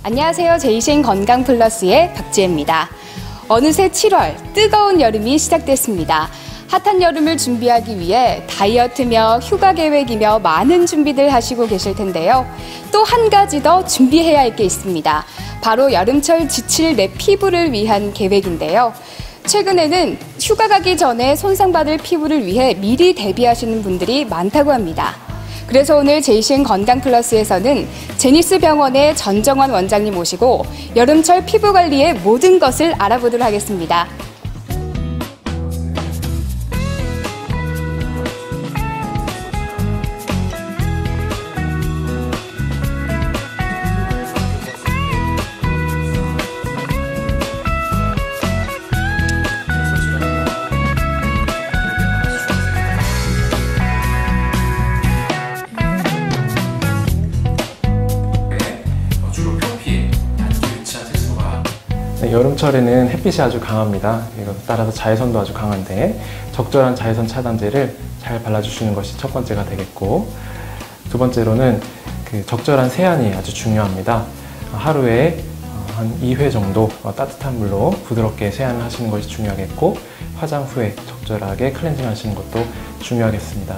안녕하세요. 제이신 건강플러스의 박지혜입니다. 어느새 7월, 뜨거운 여름이 시작됐습니다. 핫한 여름을 준비하기 위해 다이어트며 휴가 계획이며 많은 준비들 하시고 계실 텐데요. 또 한 가지 더 준비해야 할 게 있습니다. 바로 여름철 지칠 내 피부를 위한 계획인데요. 최근에는 휴가 가기 전에 손상받을 피부를 위해 미리 대비하시는 분들이 많다고 합니다. 그래서 오늘 제이신 건강플러스에서는 제니스 병원의 전정원 원장님 모시고 여름철 피부 관리의 모든 것을 알아보도록 하겠습니다. 여름철에는 햇빛이 아주 강합니다. 따라서 자외선도 아주 강한데 적절한 자외선 차단제를 잘 발라주시는 것이 첫 번째가 되겠고, 두 번째로는 적절한 세안이 아주 중요합니다. 하루에 한 2회 정도 따뜻한 물로 부드럽게 세안을 하시는 것이 중요하겠고, 화장 후에 적절하게 클렌징 하시는 것도 중요하겠습니다.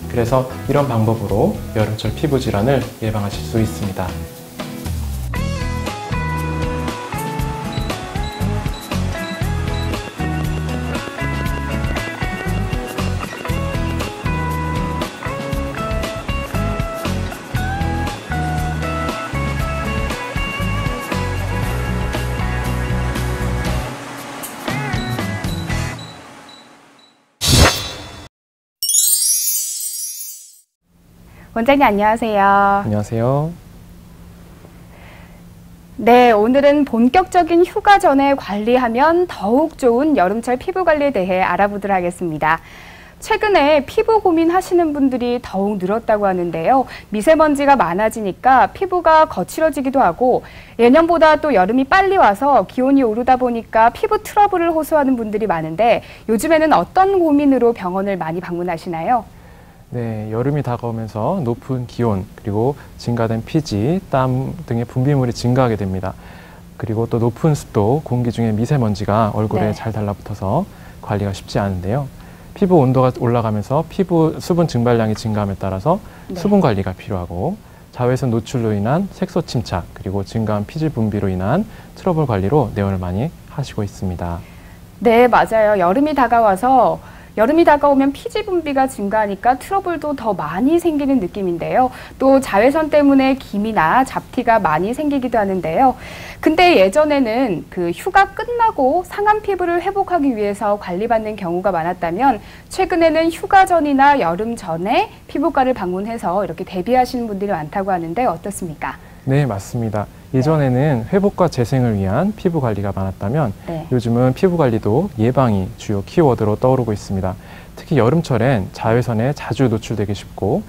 그래서 이런 방법으로 여름철 피부 질환을 예방하실 수 있습니다. 원장님 안녕하세요. 안녕하세요. 네, 오늘은 본격적인 휴가 전에 관리하면 더욱 좋은 여름철 피부 관리에 대해 알아보도록 하겠습니다. 최근에 피부 고민하시는 분들이 더욱 늘었다고 하는데요. 미세먼지가 많아지니까 피부가 거칠어지기도 하고, 예년보다 또 여름이 빨리 와서 기온이 오르다 보니까 피부 트러블을 호소하는 분들이 많은데, 요즘에는 어떤 고민으로 병원을 많이 방문하시나요? 네, 여름이 다가오면서 높은 기온, 그리고 증가된 피지, 땀 등의 분비물이 증가하게 됩니다. 그리고 또 높은 습도, 공기 중에 미세먼지가 얼굴에 잘 달라붙어서 관리가 쉽지 않은데요. 피부 온도가 올라가면서 피부 수분 증발량이 증가함에 따라서 수분 관리가 필요하고, 자외선 노출로 인한 색소 침착, 그리고 증가한 피지 분비로 인한 트러블 관리로 내원을 많이 하시고 있습니다. 네, 맞아요. 여름이 다가오면 피지 분비가 증가하니까 트러블도 더 많이 생기는 느낌인데요. 또 자외선 때문에 기미나 잡티가 많이 생기기도 하는데요. 근데 예전에는 휴가 끝나고 상한 피부를 회복하기 위해서 관리받는 경우가 많았다면, 최근에는 휴가 전이나 여름 전에 피부과를 방문해서 이렇게 대비하시는 분들이 많다고 하는데 어떻습니까? 네, 맞습니다. 예전에는 회복과 재생을 위한 피부 관리가 많았다면 요즘은 피부 관리도 예방이 주요 키워드로 떠오르고 있습니다. 특히 여름철엔 자외선에 자주 노출되기 쉽고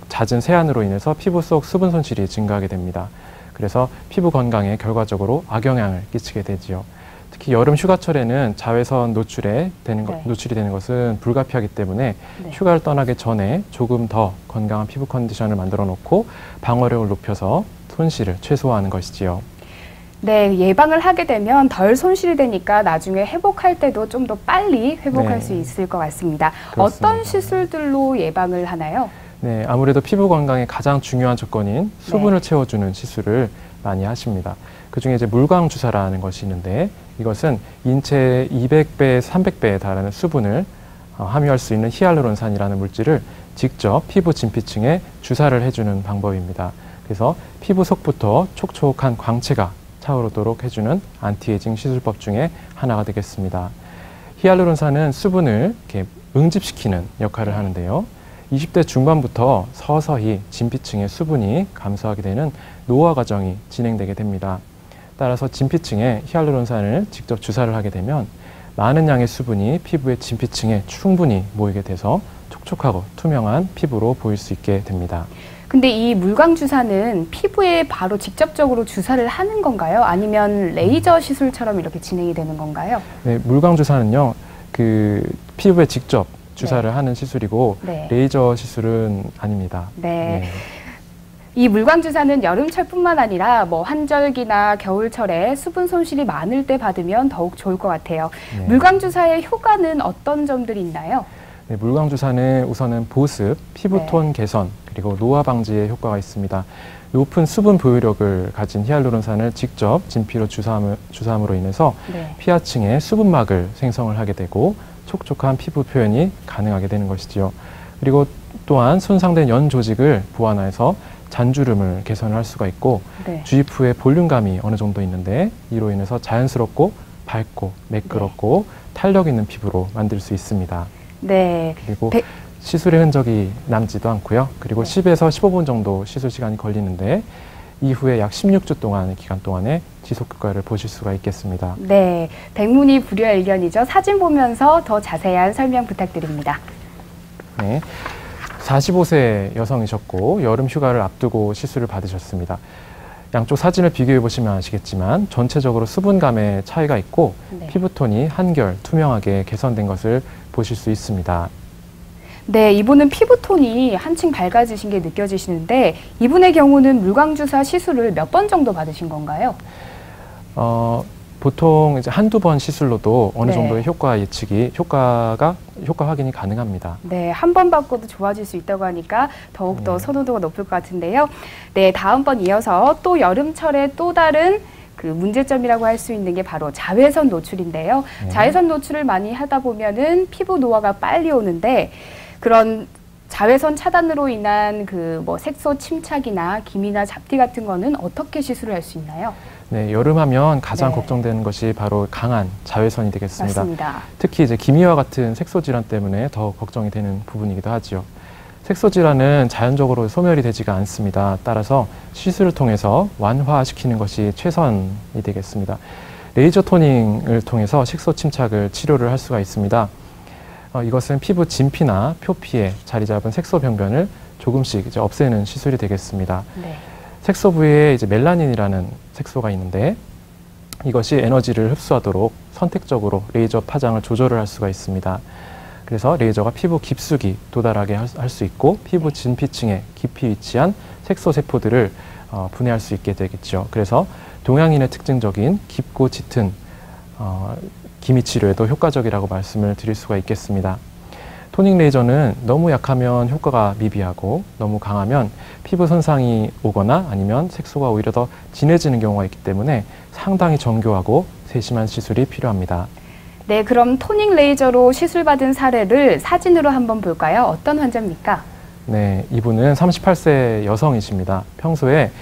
잦은 세안으로 인해서 피부 속 수분 손실이 증가하게 됩니다. 그래서 피부 건강에 결과적으로 악영향을 끼치게 되지요. 특히 여름 휴가철에는 자외선 노출이 되는 것은 불가피하기 때문에 휴가를 떠나기 전에 조금 더 건강한 피부 컨디션을 만들어 놓고 방어력을 높여서 손실을 최소화하는 것이지요. 네, 예방을 하게 되면 덜 손실이 되니까 나중에 회복할 때도 좀 더 빨리 회복할 수 있을 것 같습니다. 그렇습니다. 어떤 시술들로 예방을 하나요? 네, 아무래도 피부 건강의 가장 중요한 조건인 수분을 채워주는 시술을 많이 하십니다. 그중에 이제 물광 주사라는 것이 있는데, 이것은 인체의 200배, 300배에 달하는 수분을 함유할 수 있는 히알루론산이라는 물질을 직접 피부 진피층에 주사를 해주는 방법입니다. 그래서 피부 속부터 촉촉한 광채가 차오르도록 해주는 안티에이징 시술법 중에 하나가 되겠습니다. 히알루론산은 수분을 이렇게 응집시키는 역할을 하는데요. 20대 중반부터 서서히 진피층의 수분이 감소하게 되는 노화 과정이 진행되게 됩니다. 따라서 진피층에 히알루론산을 직접 주사를 하게 되면 많은 양의 수분이 피부의 진피층에 충분히 모이게 돼서 촉촉하고 투명한 피부로 보일 수 있게 됩니다. 근데 이 물광 주사는 피부에 바로 직접적으로 주사를 하는 건가요? 아니면 레이저 시술처럼 이렇게 진행이 되는 건가요? 네, 물광 주사는요, 피부에 직접 주사를 하는 시술이고 레이저 시술은 아닙니다. 이 물광주사는 여름철뿐만 아니라 뭐 환절기나 겨울철에 수분 손실이 많을 때 받으면 더욱 좋을 것 같아요. 네. 물광주사의 효과는 어떤 점들이 있나요? 네, 물광주사는 우선은 보습, 피부톤 개선, 그리고 노화 방지에 효과가 있습니다. 높은 수분 보유력을 가진 히알루론산을 직접 진피로 주사함으로 인해서 피하층에 수분막을 생성을 하게 되고 촉촉한 피부 표현이 가능하게 되는 것이지요. 그리고 또한 손상된 연 조직을 보완해서 잔주름을 개선할 수가 있고 주입 후에 볼륨감이 어느 정도 있는데 이로 인해서 자연스럽고 밝고 매끄럽고 탄력 있는 피부로 만들 수 있습니다. 네. 그리고 시술의 흔적이 남지도 않고요. 그리고 10에서 15분 정도 시술 시간이 걸리는데 이후에 약 16주 동안의 기간 동안에 지속 효과를 보실 수가 있겠습니다. 네, 백문이 불여일견이죠. 사진 보면서 더 자세한 설명 부탁드립니다. 네, 45세 여성이셨고 여름 휴가를 앞두고 시술을 받으셨습니다. 양쪽 사진을 비교해 보시면 아시겠지만 전체적으로 수분감의 차이가 있고 피부톤이 한결 투명하게 개선된 것을 보실 수 있습니다. 네, 이분은 피부톤이 한층 밝아지신 게 느껴지시는데 이분의 경우는 물광주사 시술을 몇 번 정도 받으신 건가요? 보통 이제 한두 번 시술로도 어느 정도의 효과 확인이 가능합니다. 네, 한 번 받고도 좋아질 수 있다고 하니까 더욱더 선호도가 높을 것 같은데요. 네, 다음번 이어서 또 여름철에 또 다른 그 문제점이라고 할 수 있는 게 바로 자외선 노출인데요. 자외선 노출을 많이 하다 보면은 피부 노화가 빨리 오는데 그런 자외선 차단으로 인한 그 뭐 색소 침착이나 기미나 잡티 같은 거는 어떻게 시술을 할 수 있나요? 네, 여름하면 가장 걱정되는 것이 바로 강한 자외선이 되겠습니다. 맞습니다. 특히 이제 기미와 같은 색소 질환 때문에 더 걱정이 되는 부분이기도 하지요. 색소 질환은 자연적으로 소멸이 되지가 않습니다. 따라서 시술을 통해서 완화시키는 것이 최선이 되겠습니다. 레이저 토닝을 통해서 색소 침착을 치료를 할 수가 있습니다. 이것은 피부 진피나 표피에 자리 잡은 색소 병변을 조금씩 이제 없애는 시술이 되겠습니다. 색소 부위에 이제 멜라닌이라는 색소가 있는데 이것이 에너지를 흡수하도록 선택적으로 레이저 파장을 조절을 할 수가 있습니다. 그래서 레이저가 피부 깊숙이 도달하게 할 수 있고 피부 진피층에 깊이 위치한 색소 세포들을 분해할 수 있게 되겠죠. 그래서 동양인의 특징적인 깊고 짙은 기미 치료에도 효과적이라고 말씀을 드릴 수가 있겠습니다. 토닝 레이저는 너무 약하면 효과가 미비하고 너무 강하면 피부 손상이 오거나 아니면 색소가 오히려 더 진해지는 경우가 있기 때문에 상당히 정교하고 세심한 시술이 필요합니다. 네, 그럼 토닝 레이저로 시술받은 사례를 사진으로 한번 볼까요? 어떤 환자입니까? 네, 이분은 38세 여성이십니다. 평소에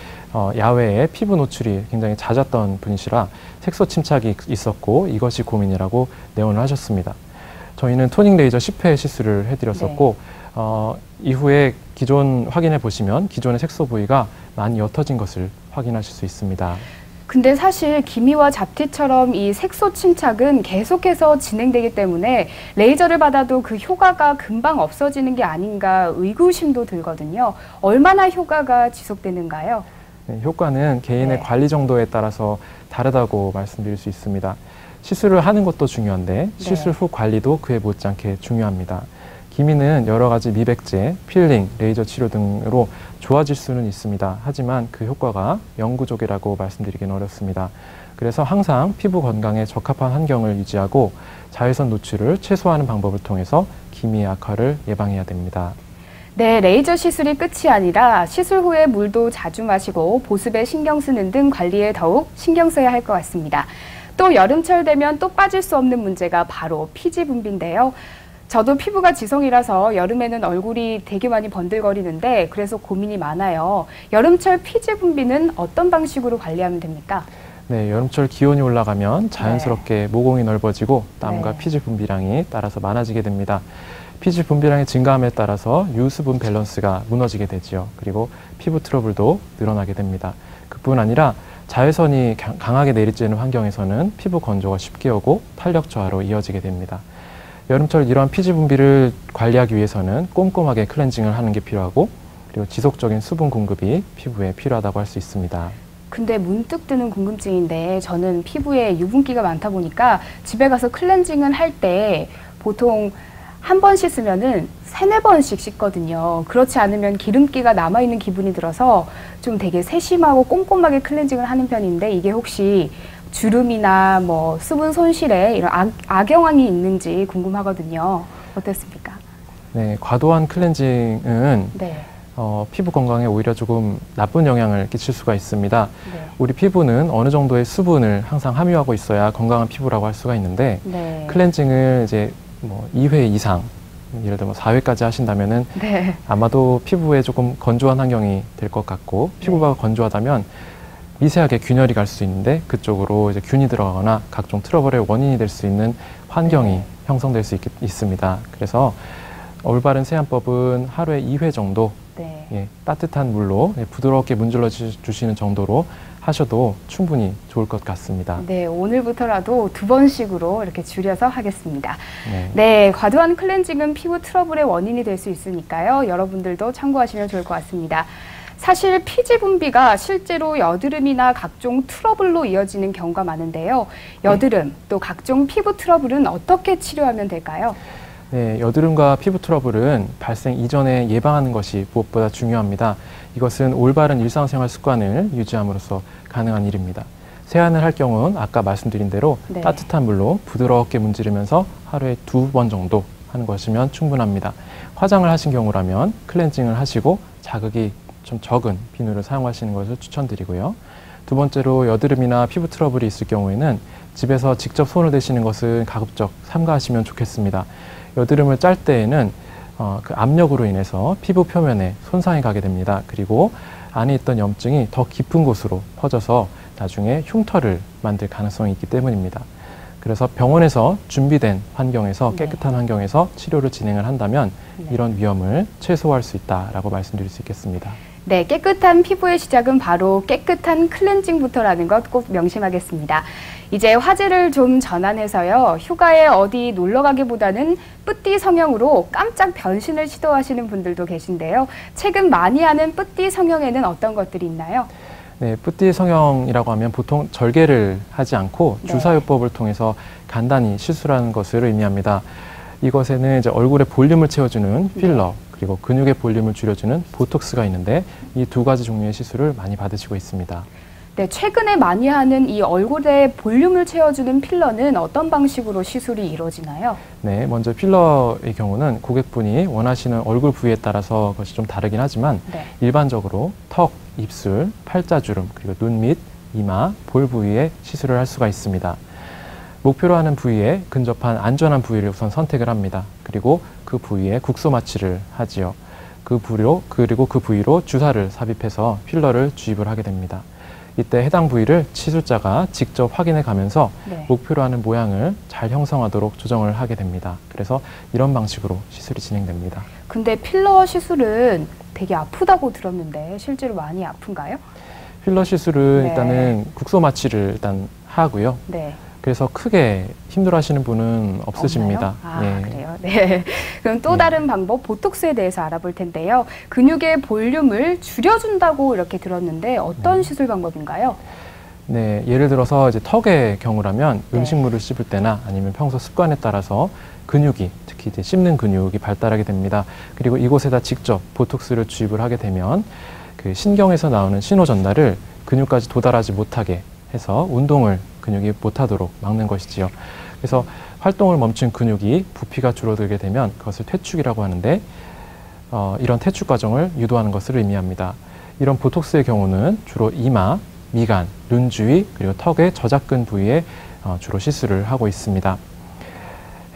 야외에 피부 노출이 굉장히 잦았던 분이시라 색소 침착이 있었고 이것이 고민이라고 내원을 하셨습니다. 저희는 토닝 레이저 10회 시술을 해드렸었고 이후에 기존 확인해 보시면 기존의 색소 부위가 많이 옅어진 것을 확인하실 수 있습니다. 근데 사실 기미와 잡티처럼 이 색소 침착은 계속해서 진행되기 때문에 레이저를 받아도 그 효과가 금방 없어지는 게 아닌가 의구심도 들거든요. 얼마나 효과가 지속되는가요? 네, 효과는 개인의 관리 정도에 따라서 다르다고 말씀드릴 수 있습니다. 시술을 하는 것도 중요한데 시술 후 관리도 그에 못지않게 중요합니다. 기미는 여러 가지 미백제, 필링, 레이저 치료 등으로 좋아질 수는 있습니다. 하지만 그 효과가 영구적이라고 말씀드리기는 어렵습니다. 그래서 항상 피부 건강에 적합한 환경을 유지하고 자외선 노출을 최소화하는 방법을 통해서 기미의 악화를 예방해야 됩니다. 네, 레이저 시술이 끝이 아니라 시술 후에 물도 자주 마시고 보습에 신경 쓰는 등 관리에 더욱 신경 써야 할 것 같습니다. 또 여름철 되면 또 빠질 수 없는 문제가 바로 피지 분비인데요. 저도 피부가 지성이라서 여름에는 얼굴이 되게 많이 번들거리는데 그래서 고민이 많아요. 여름철 피지 분비는 어떤 방식으로 관리하면 됩니까? 네, 여름철 기온이 올라가면 자연스럽게 모공이 넓어지고 땀과 피지 분비량이 따라서 많아지게 됩니다. 피지 분비량이 증가함에 따라서 유수분 밸런스가 무너지게 되지요. 그리고 피부 트러블도 늘어나게 됩니다. 그뿐 아니라 자외선이 강하게 내리쬐는 환경에서는 피부 건조가 쉽게 오고 탄력 저하로 이어지게 됩니다. 여름철 이러한 피지 분비를 관리하기 위해서는 꼼꼼하게 클렌징을 하는 게 필요하고 그리고 지속적인 수분 공급이 피부에 필요하다고 할 수 있습니다. 근데 문득 드는 궁금증인데 저는 피부에 유분기가 많다 보니까 집에 가서 클렌징을 할 때 보통 한 번 씻으면은 3-4번씩 씻거든요. 그렇지 않으면 기름기가 남아있는 기분이 들어서 좀 되게 세심하고 꼼꼼하게 클렌징을 하는 편인데 이게 혹시 주름이나 뭐 수분 손실에 이런 악영향이 있는지 궁금하거든요. 어떻습니까? 네, 과도한 클렌징은 네. 피부 건강에 오히려 조금 나쁜 영향을 끼칠 수가 있습니다. 네. 우리 피부는 어느 정도의 수분을 항상 함유하고 있어야 건강한 피부라고 할 수가 있는데 네. 클렌징을 이제 뭐 2회 이상, 예를 들면 4회까지 하신다면은 네. 아마도 피부에 조금 건조한 환경이 될 것 같고 피부가 건조하다면 미세하게 균열이 갈 수 있는데 그쪽으로 이제 균이 들어가거나 각종 트러블의 원인이 될 수 있는 환경이 형성될 수 있습니다. 그래서 올바른 세안법은 하루에 2회 정도 네. 예, 따뜻한 물로 부드럽게 문질러 주시는 정도로 하셔도 충분히 좋을 것 같습니다. 네, 오늘부터라도 2번씩으로 이렇게 줄여서 하겠습니다. 네. 네, 과도한 클렌징은 피부 트러블의 원인이 될 수 있으니까요. 여러분들도 참고하시면 좋을 것 같습니다. 사실 피지 분비가 실제로 여드름이나 각종 트러블로 이어지는 경우가 많은데요. 여드름, 또 각종 피부 트러블은 어떻게 치료하면 될까요? 네, 여드름과 피부 트러블은 발생 이전에 예방하는 것이 무엇보다 중요합니다. 이것은 올바른 일상생활 습관을 유지함으로써 가능한 일입니다. 세안을 할 경우는 아까 말씀드린 대로 네. 따뜻한 물로 부드럽게 문지르면서 하루에 2번 정도 하는 것이면 충분합니다. 화장을 하신 경우라면 클렌징을 하시고 자극이 좀 적은 비누를 사용하시는 것을 추천드리고요. 두 번째로 여드름이나 피부 트러블이 있을 경우에는 집에서 직접 손을 대시는 것은 가급적 삼가하시면 좋겠습니다. 여드름을 짤 때에는 그 압력으로 인해서 피부 표면에 손상이 가게 됩니다. 그리고 안에 있던 염증이 더 깊은 곳으로 퍼져서 나중에 흉터를 만들 가능성이 있기 때문입니다. 그래서 병원에서 준비된 환경에서 깨끗한 환경에서 치료를 진행을 한다면 이런 위험을 최소화할 수 있다라고 말씀드릴 수 있겠습니다. 네, 깨끗한 피부의 시작은 바로 깨끗한 클렌징부터라는 것 꼭 명심하겠습니다. 이제 화제를 좀 전환해서요. 휴가에 어디 놀러 가기보다는 뿌띠 성형으로 깜짝 변신을 시도하시는 분들도 계신데요. 최근 많이 하는 뿌띠 성형에는 어떤 것들이 있나요? 네, 뿌띠 성형이라고 하면 보통 절개를 하지 않고 주사요법을 통해서 간단히 시술하는 것을 의미합니다. 이것에는 이제 얼굴의 볼륨을 채워주는 필러, 그리고 근육의 볼륨을 줄여주는 보톡스가 있는데 이 두 가지 종류의 시술을 많이 받으시고 있습니다. 네, 최근에 많이 하는 이 얼굴의 볼륨을 채워주는 필러는 어떤 방식으로 시술이 이루어지나요? 네, 먼저 필러의 경우는 고객분이 원하시는 얼굴 부위에 따라서 그것이 좀 다르긴 하지만 일반적으로 턱, 입술, 팔자주름, 그리고 눈 밑, 이마, 볼 부위에 시술을 할 수가 있습니다. 목표로 하는 부위에 근접한 안전한 부위를 우선 선택을 합니다. 그리고 그 부위에 국소 마취를 하지요. 그리고 그 부위로 주사를 삽입해서 필러를 주입을 하게 됩니다. 이때 해당 부위를 시술자가 직접 확인해 가면서 목표로 하는 모양을 잘 형성하도록 조정을 하게 됩니다. 그래서 이런 방식으로 시술이 진행됩니다. 근데 필러 시술은 되게 아프다고 들었는데 실제로 많이 아픈가요? 필러 시술은 일단은 국소 마취를 일단 하고요. 그래서 크게 힘들어하시는 분은 없으십니다. 그래요? 네. 그럼 또 다른 방법, 보톡스에 대해서 알아볼 텐데요. 근육의 볼륨을 줄여준다고 이렇게 들었는데 어떤 시술 방법인가요? 네, 예를 들어서 이제 턱의 경우라면 음식물을 씹을 때나 아니면 평소 습관에 따라서 근육이, 특히 이제 씹는 근육이 발달하게 됩니다. 그리고 이곳에다 직접 보톡스를 주입을 하게 되면 그 신경에서 나오는 신호 전달을 근육까지 도달하지 못하게 해서 운동을 근육이 못하도록 막는 것이지요. 그래서 활동을 멈춘 근육이 부피가 줄어들게 되면 그것을 퇴축이라고 하는데 이런 퇴축 과정을 유도하는 것을 의미합니다. 이런 보톡스의 경우는 주로 이마, 미간, 눈 주위, 그리고 턱의 저작근 부위에 주로 시술을 하고 있습니다.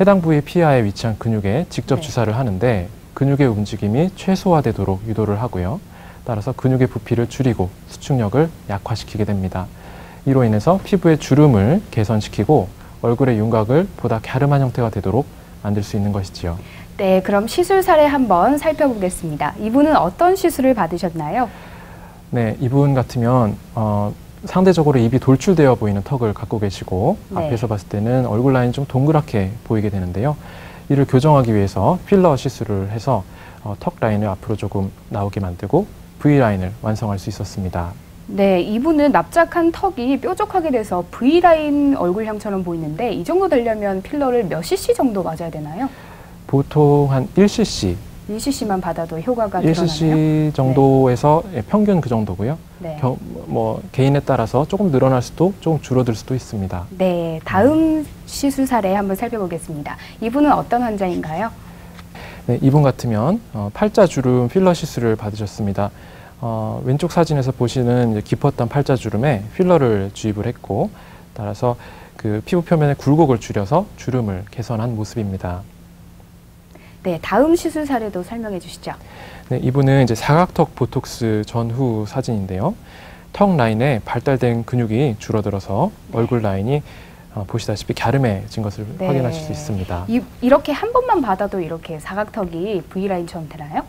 해당 부위 피하에 위치한 근육에 직접 주사를 하는데 근육의 움직임이 최소화되도록 유도를 하고요. 따라서 근육의 부피를 줄이고 수축력을 약화시키게 됩니다. 이로 인해서 피부의 주름을 개선시키고 얼굴의 윤곽을 보다 갸름한 형태가 되도록 만들 수 있는 것이지요. 네, 그럼 시술 사례 한번 살펴보겠습니다. 이분은 어떤 시술을 받으셨나요? 네, 이분 같으면 상대적으로 입이 돌출되어 보이는 턱을 갖고 계시고 앞에서 봤을 때는 얼굴 라인이 좀 동그랗게 보이게 되는데요. 이를 교정하기 위해서 필러 시술을 해서 턱 라인을 앞으로 조금 나오게 만들고 V라인을 완성할 수 있었습니다. 네, 이분은 납작한 턱이 뾰족하게 돼서 V라인 얼굴형처럼 보이는데 이 정도 되려면 필러를 몇 cc 정도 맞아야 되나요? 보통 한 1cc 1cc만 받아도 효과가 드러나나요? 1cc 정도에서 평균 그 정도고요. 네. 뭐 개인에 따라서 조금 늘어날 수도 조금 줄어들 수도 있습니다. 네, 다음 시술 사례 한번 살펴보겠습니다. 이분은 어떤 환자인가요? 네, 이분 같으면 팔자주름 필러 시술을 받으셨습니다. 왼쪽 사진에서 보시는 이제 깊었던 팔자주름에 필러를 주입을 했고, 따라서 그 피부 표면의 굴곡을 줄여서 주름을 개선한 모습입니다. 네, 다음 시술 사례도 설명해 주시죠. 네, 이분은 이제 사각턱 보톡스 전후 사진인데요. 턱 라인에 발달된 근육이 줄어들어서 얼굴 라인이 보시다시피 갸름해진 것을 네. 확인하실 수 있습니다. 이렇게 한 번만 받아도 이렇게 사각턱이 V라인처럼 되나요?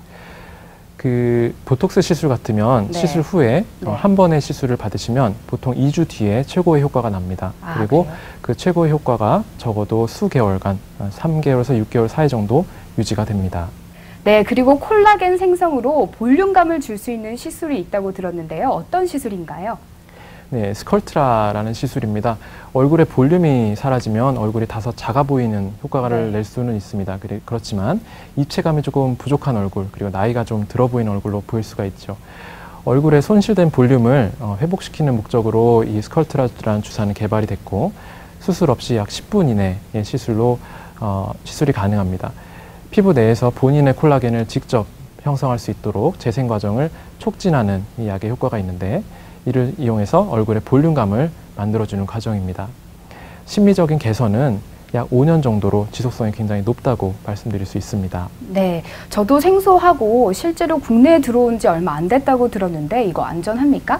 그 보톡스 시술 같으면 네. 시술 후에 네. 한 번의 시술을 받으시면 보통 2주 뒤에 최고의 효과가 납니다. 그리고 그래요? 그 최고의 효과가 적어도 수개월간, 3개월에서 6개월 사이 정도 유지가 됩니다. 네, 그리고 콜라겐 생성으로 볼륨감을 줄 수 있는 시술이 있다고 들었는데요. 어떤 시술인가요? 네, 스컬트라라는 시술입니다. 얼굴에 볼륨이 사라지면 얼굴이 다소 작아 보이는 효과를 네. 낼 수는 있습니다. 그렇지만 입체감이 조금 부족한 얼굴, 그리고 나이가 좀 들어 보이는 얼굴로 보일 수가 있죠. 얼굴에 손실된 볼륨을 회복시키는 목적으로 이 스컬트라라는 주사는 개발이 됐고, 수술 없이 약 10분 이내의 시술로 시술이 가능합니다. 피부 내에서 본인의 콜라겐을 직접 형성할 수 있도록 재생 과정을 촉진하는 이 약의 효과가 있는데, 이를 이용해서 얼굴의 볼륨감을 만들어주는 과정입니다. 심리적인 개선은 약 5년 정도로 지속성이 굉장히 높다고 말씀드릴 수 있습니다. 네, 저도 생소하고 실제로 국내에 들어온 지 얼마 안 됐다고 들었는데 이거 안전합니까?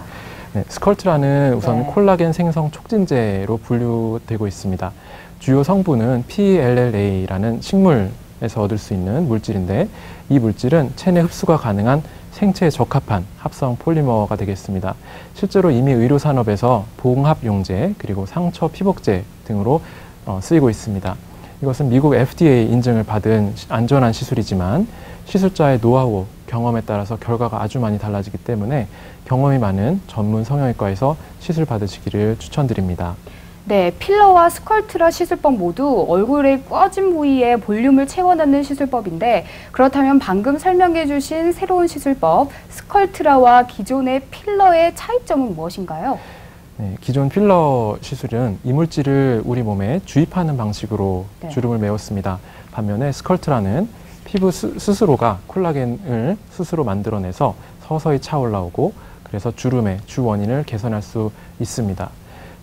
네, 스컬트라는 우선 네. 콜라겐 생성 촉진제로 분류되고 있습니다. 주요 성분은 PLLA라는 식물에서 얻을 수 있는 물질인데, 이 물질은 체내 흡수가 가능한 생체에 적합한 합성 폴리머가 되겠습니다. 실제로 이미 의료 산업에서 봉합 용제 그리고 상처 피복제 등으로 쓰이고 있습니다. 이것은 미국 FDA 인증을 받은 안전한 시술이지만 시술자의 노하우, 경험에 따라서 결과가 아주 많이 달라지기 때문에 경험이 많은 전문 성형외과에서 시술 받으시기를 추천드립니다. 네, 필러와 스컬트라 시술법 모두 얼굴의 꺼진 부위에 볼륨을 채워넣는 시술법인데, 그렇다면 방금 설명해 주신 새로운 시술법 스컬트라와 기존의 필러의 차이점은 무엇인가요? 네, 기존 필러 시술은 이물질을 우리 몸에 주입하는 방식으로 네. 주름을 메웠습니다. 반면에 스컬트라는 피부 스스로가 콜라겐을 스스로 만들어내서 서서히 차 올라오고, 그래서 주름의 주 원인을 개선할 수 있습니다.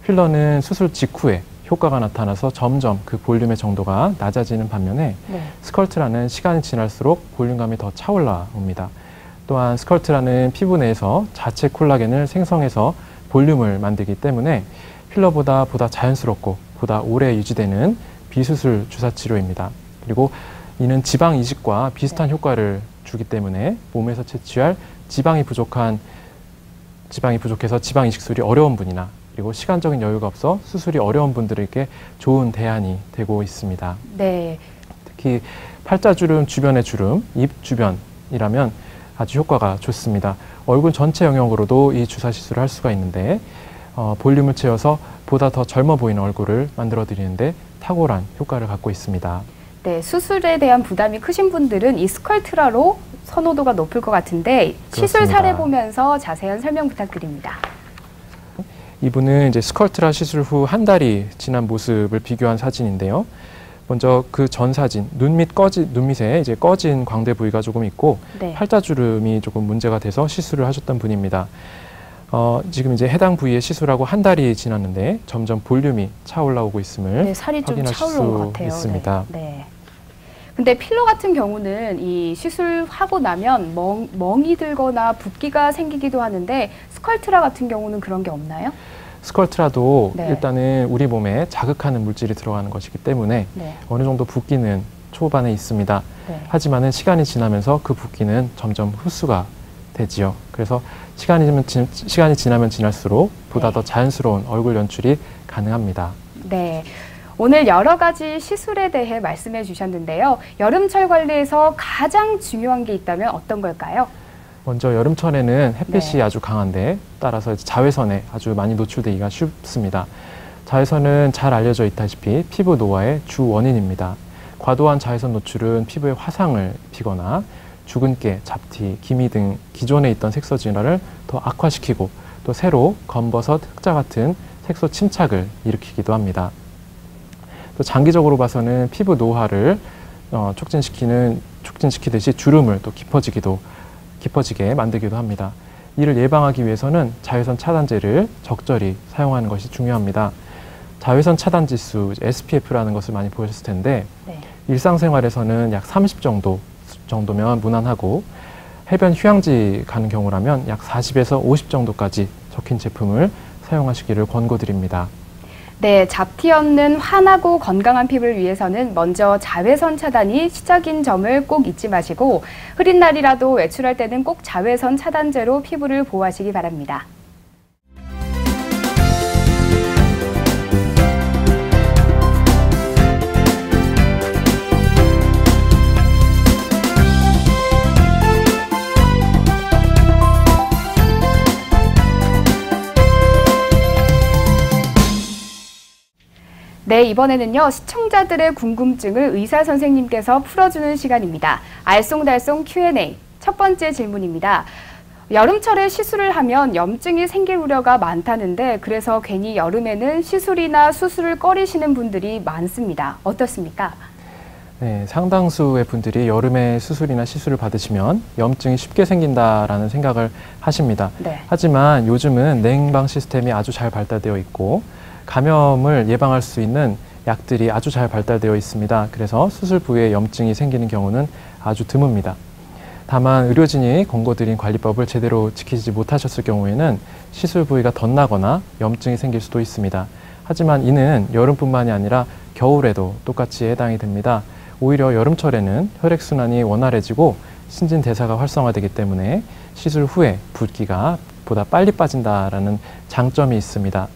필러는 수술 직후에 효과가 나타나서 점점 그 볼륨의 정도가 낮아지는 반면에 네. 스컬트라는 시간이 지날수록 볼륨감이 더 차올라옵니다. 또한 스컬트라는 피부 내에서 자체 콜라겐을 생성해서 볼륨을 만들기 때문에 필러보다 보다 자연스럽고 보다 오래 유지되는 비수술 주사 치료입니다. 그리고 이는 지방 이식과 비슷한 효과를 주기 때문에 몸에서 채취할 지방이 부족해서 지방 이식술이 어려운 분이나, 그리고 시간적인 여유가 없어 수술이 어려운 분들에게 좋은 대안이 되고 있습니다. 네. 특히 팔자주름 주변의 주름, 입 주변이라면 아주 효과가 좋습니다. 얼굴 전체 영역으로도 이 주사 시술을 할 수가 있는데, 볼륨을 채워서 보다 더 젊어 보이는 얼굴을 만들어 드리는데 탁월한 효과를 갖고 있습니다. 네, 수술에 대한 부담이 크신 분들은 이 스컬트라로 선호도가 높을 것 같은데, 시술 그렇습니다. 사례 보면서 자세한 설명 부탁드립니다. 이분은 이제 스컬트라 시술 후 한 달이 지난 모습을 비교한 사진인데요. 먼저 그 전 사진, 눈밑에 이제 꺼진 광대 부위가 조금 있고, 네. 팔자주름이 조금 문제가 돼서 시술을 하셨던 분입니다. 지금 이제 해당 부위에 시술하고 한 달이 지났는데 점점 볼륨이 차 올라오고 있음을 네, 살이 좀 확인하실 차오른 것 수 같아요. 있습니다. 네. 네. 근데 필러 같은 경우는 이 시술하고 나면 멍이 들거나 붓기가 생기기도 하는데, 스컬트라 같은 경우는 그런 게 없나요? 스컬트라도 네. 일단은 우리 몸에 자극하는 물질이 들어가는 것이기 때문에 네. 어느 정도 붓기는 초반에 있습니다. 네. 하지만은 시간이 지나면서 그 붓기는 점점 흡수가 되지요. 그래서 시간이 지나면 지날수록 보다 네. 더 자연스러운 얼굴 연출이 가능합니다. 네. 오늘 여러 가지 시술에 대해 말씀해 주셨는데요. 여름철 관리에서 가장 중요한 게 있다면 어떤 걸까요? 먼저 여름철에는 햇빛이 네. 아주 강한데, 따라서 자외선에 아주 많이 노출되기가 쉽습니다. 자외선은 잘 알려져 있다시피 피부 노화의 주 원인입니다. 과도한 자외선 노출은 피부에 화상을 입히거나 주근깨, 잡티, 기미 등 기존에 있던 색소 진화를 더 악화시키고 또 새로 검버섯, 흑자 같은 색소 침착을 일으키기도 합니다. 또 장기적으로 봐서는 피부 노화를 촉진시키듯이 주름을 또 깊어지게 만들기도 합니다. 이를 예방하기 위해서는 자외선 차단제를 적절히 사용하는 것이 중요합니다. 자외선 차단 지수 SPF라는 것을 많이 보셨을 텐데 네. 일상생활에서는 약 30 정도면 무난하고 해변 휴양지 가는 경우라면 약 40에서 50 정도까지 적힌 제품을 사용하시기를 권고드립니다. 네, 잡티 없는 환하고 건강한 피부를 위해서는 먼저 자외선 차단이 시작인 점을 꼭 잊지 마시고 흐린 날이라도 외출할 때는 꼭 자외선 차단제로 피부를 보호하시기 바랍니다. 네, 이번에는요, 시청자들의 궁금증을 의사 선생님께서 풀어주는 시간입니다. 알쏭달쏭 Q&A. 첫 번째 질문입니다. 여름철에 시술을 하면 염증이 생길 우려가 많다는데 그래서 괜히 여름에는 시술이나 수술을 꺼리시는 분들이 많습니다. 어떻습니까? 네, 상당수의 분들이 여름에 수술이나 시술을 받으시면 염증이 쉽게 생긴다라는 생각을 하십니다. 네. 하지만 요즘은 냉방 시스템이 아주 잘 발달되어 있고 감염을 예방할 수 있는 약들이 아주 잘 발달되어 있습니다. 그래서 수술 부위에 염증이 생기는 경우는 아주 드뭅니다. 다만 의료진이 권고드린 관리법을 제대로 지키지 못하셨을 경우에는 시술 부위가 덧나거나 염증이 생길 수도 있습니다. 하지만 이는 여름뿐만이 아니라 겨울에도 똑같이 해당이 됩니다. 오히려 여름철에는 혈액순환이 원활해지고 신진대사가 활성화되기 때문에 시술 후에 붓기가 보다 빨리 빠진다라는 장점이 있습니다.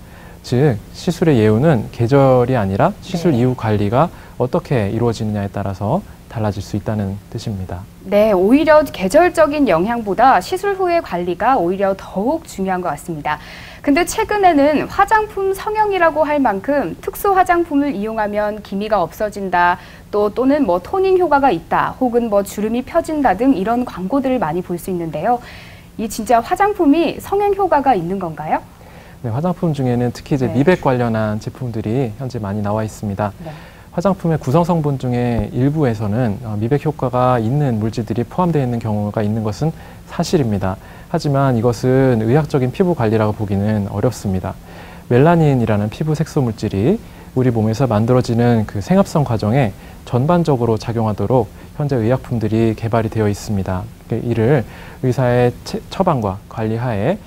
즉 시술의 예후는 계절이 아니라 시술 이후 관리가 어떻게 이루어지느냐에 따라서 달라질 수 있다는 뜻입니다. 네, 오히려 계절적인 영향보다 시술 후의 관리가 오히려 더욱 중요한 것 같습니다. 근데 최근에는 화장품 성형이라고 할 만큼 특수 화장품을 이용하면 기미가 없어진다, 또는 토닝 효과가 있다, 혹은 주름이 펴진다 등 이런 광고들을 많이 볼 수 있는데요. 이 진짜 화장품이 성형 효과가 있는 건가요? 네, 화장품 중에는 특히 이제 미백 관련한 제품들이 현재 많이 나와 있습니다. 네. 화장품의 구성 성분 중에 일부에서는 미백 효과가 있는 물질들이 포함되어 있는 경우가 있는 것은 사실입니다. 하지만 이것은 의학적인 피부 관리라고 보기는 어렵습니다. 멜라닌이라는 피부 색소 물질이 우리 몸에서 만들어지는 그 생합성 과정에 전반적으로 작용하도록 현재 의약품들이 개발이 되어 있습니다. 이를 의사의 처방과 관리 하에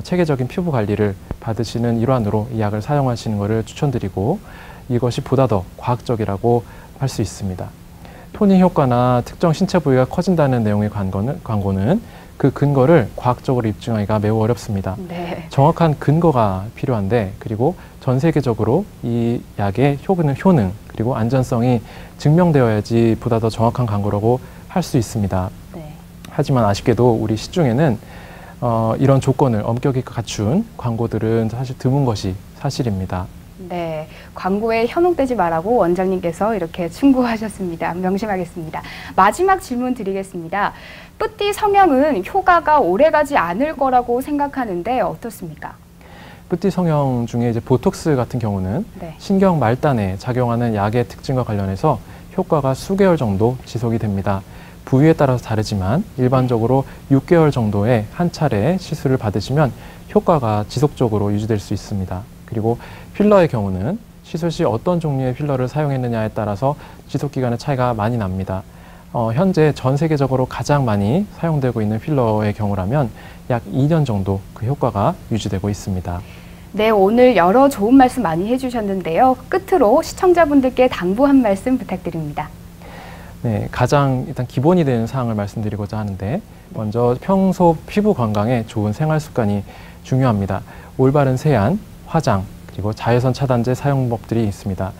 체계적인 피부 관리를 받으시는 일환으로 이 약을 사용하시는 것을 추천드리고 이것이 보다 더 과학적이라고 할 수 있습니다. 토닝 효과나 특정 신체 부위가 커진다는 내용의 광고는 그 근거를 과학적으로 입증하기가 매우 어렵습니다. 네. 정확한 근거가 필요한데 그리고 전 세계적으로 이 약의 효능 그리고 안전성이 증명되어야지 보다 더 정확한 광고라고 할 수 있습니다. 네. 하지만 아쉽게도 우리 시중에는 이런 조건을 엄격히 갖춘 광고들은 사실 드문 것이 사실입니다. 네, 광고에 현혹되지 말라고 원장님께서 이렇게 충고하셨습니다. 명심하겠습니다. 마지막 질문 드리겠습니다. 뿌띠 성형은 효과가 오래가지 않을 거라고 생각하는데 어떻습니까? 뿌띠 성형 중에 이제 보톡스 같은 경우는 네. 신경 말단에 작용하는 약의 특징과 관련해서 효과가 수개월 정도 지속이 됩니다. 부위에 따라서 다르지만 일반적으로 6개월 정도의 한 차례 시술을 받으시면 효과가 지속적으로 유지될 수 있습니다. 그리고 필러의 경우는 시술 시 어떤 종류의 필러를 사용했느냐에 따라서 지속기간의 차이가 많이 납니다. 현재 전 세계적으로 가장 많이 사용되고 있는 필러의 경우라면 약 2년 정도 그 효과가 유지되고 있습니다. 네, 오늘 여러 좋은 말씀 많이 해주셨는데요. 끝으로 시청자분들께 당부 한 말씀 부탁드립니다. 네, 가장 일단 기본이 되는 사항을 말씀드리고자 하는데 먼저 평소 피부 건강에 좋은 생활 습관이 중요합니다. 올바른 세안, 화장, 그리고 자외선 차단제 사용법들이 있습니다.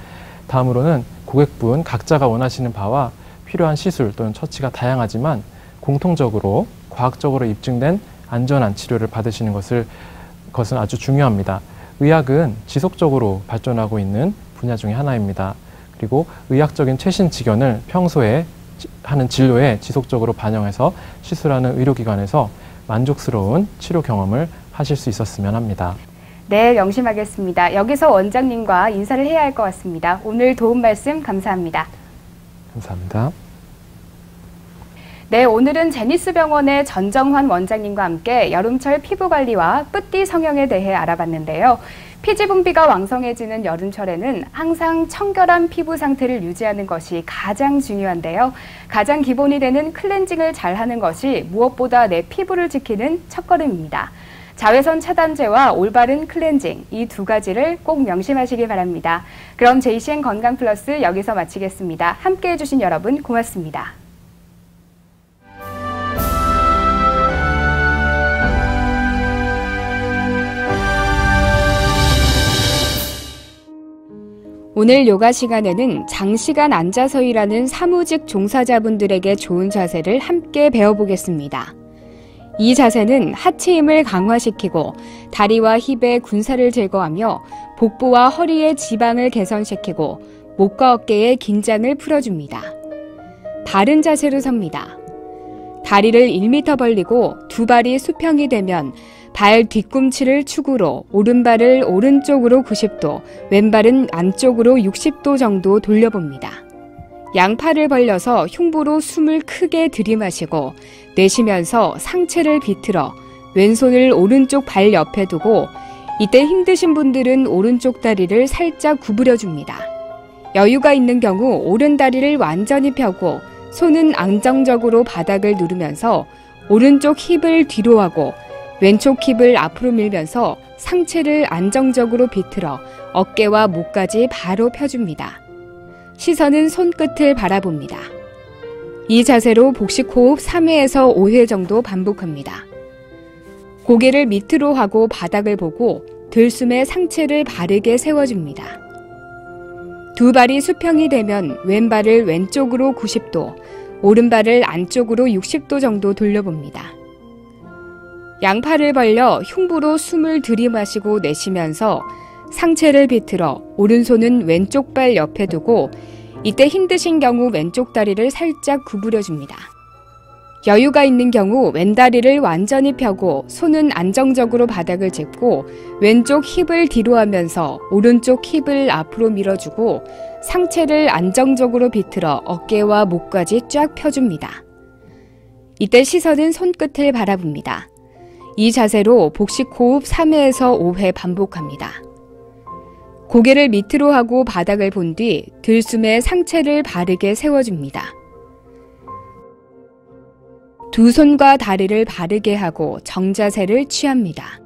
다음으로는 고객분 각자가 원하시는 바와 필요한 시술 또는 처치가 다양하지만 공통적으로 과학적으로 입증된 안전한 치료를 받으시는 것은 아주 중요합니다. 의학은 지속적으로 발전하고 있는 분야 중에 하나입니다. 그리고 의학적인 최신 지견을 평소에 하는 진료에 지속적으로 반영해서 시술하는 의료기관에서 만족스러운 치료 경험을 하실 수 있었으면 합니다. 네, 명심하겠습니다. 여기서 원장님과 인사를 해야 할 것 같습니다. 오늘 도움 말씀 감사합니다. 감사합니다. 네, 오늘은 제니스병원의 전정환 원장님과 함께 여름철 피부관리와 뿌띠 성형에 대해 알아봤는데요. 피지 분비가 왕성해지는 여름철에는 항상 청결한 피부 상태를 유지하는 것이 가장 중요한데요. 가장 기본이 되는 클렌징을 잘하는 것이 무엇보다 내 피부를 지키는 첫걸음입니다. 자외선 차단제와 올바른 클렌징, 이 두 가지를 꼭 명심하시기 바랍니다. 그럼 JCN 건강 플러스 여기서 마치겠습니다. 함께해 주신 여러분 고맙습니다. 오늘 요가 시간에는 장시간 앉아서 일하는 사무직 종사자분들에게 좋은 자세를 함께 배워보겠습니다. 이 자세는 하체 힘을 강화시키고 다리와 힙의 군살을 제거하며 복부와 허리의 지방을 개선시키고 목과 어깨의 긴장을 풀어줍니다. 바른 자세로 섭니다. 다리를 1m 벌리고 두 발이 수평이 되면 발 뒤꿈치를 축으로 오른발을 오른쪽으로 90도, 왼발은 안쪽으로 60도 정도 돌려봅니다. 양팔을 벌려서 흉부로 숨을 크게 들이마시고 내쉬면서 상체를 비틀어 왼손을 오른쪽 발 옆에 두고 이때 힘드신 분들은 오른쪽 다리를 살짝 구부려줍니다. 여유가 있는 경우 오른 다리를 완전히 펴고 손은 안정적으로 바닥을 누르면서 오른쪽 힙을 뒤로 하고 왼쪽 힙을 앞으로 밀면서 상체를 안정적으로 비틀어 어깨와 목까지 바로 펴줍니다. 시선은 손끝을 바라봅니다. 이 자세로 복식호흡 3회에서 5회 정도 반복합니다. 고개를 밑으로 하고 바닥을 보고 들숨에 상체를 바르게 세워줍니다. 두 발이 수평이 되면 왼발을 왼쪽으로 90도, 오른발을 안쪽으로 60도 정도 돌려봅니다. 양팔을 벌려 흉부로 숨을 들이마시고 내쉬면서 상체를 비틀어 오른손은 왼쪽 발 옆에 두고 이때 힘드신 경우 왼쪽 다리를 살짝 구부려줍니다. 여유가 있는 경우 왼다리를 완전히 펴고 손은 안정적으로 바닥을 짚고 왼쪽 힙을 뒤로 하면서 오른쪽 힙을 앞으로 밀어주고 상체를 안정적으로 비틀어 어깨와 목까지 쫙 펴줍니다. 이때 시선은 손끝을 바라봅니다. 이 자세로 복식호흡 3회에서 5회 반복합니다. 고개를 밑으로 하고 바닥을 본 뒤 들숨에 상체를 바르게 세워줍니다. 두 손과 다리를 바르게 하고 정자세를 취합니다.